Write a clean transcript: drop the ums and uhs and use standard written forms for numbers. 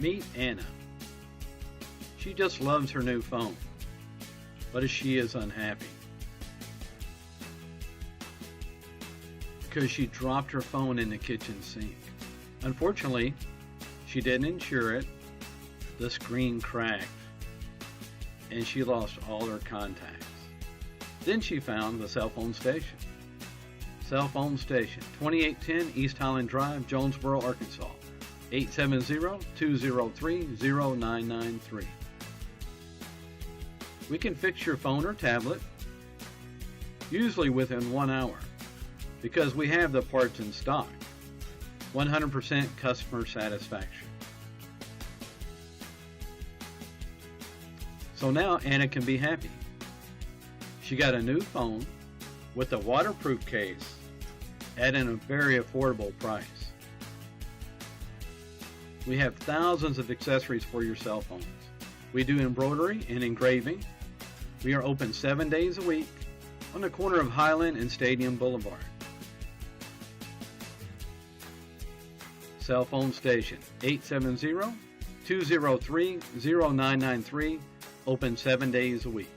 Meet Anna. She just loves her new phone, but she is unhappy because she dropped her phone in the kitchen sink. Unfortunately, she didn't insure it. The screen cracked and she lost all her contacts. Then she found the cell phone station. Cell phone station, 2810 East Highland Drive, Jonesboro, Arkansas, 870-203-0993. We can fix your phone or tablet, usually within 1 hour, because we have the parts in stock. 100% customer satisfaction. So now Anna can be happy. She got a new phone with a waterproof case at a very affordable price. We have thousands of accessories for your cell phones. We do embroidery and engraving. We are open 7 days a week on the corner of Highland and Stadium Boulevard. Cell phone station, 870-203-0993, open 7 days a week.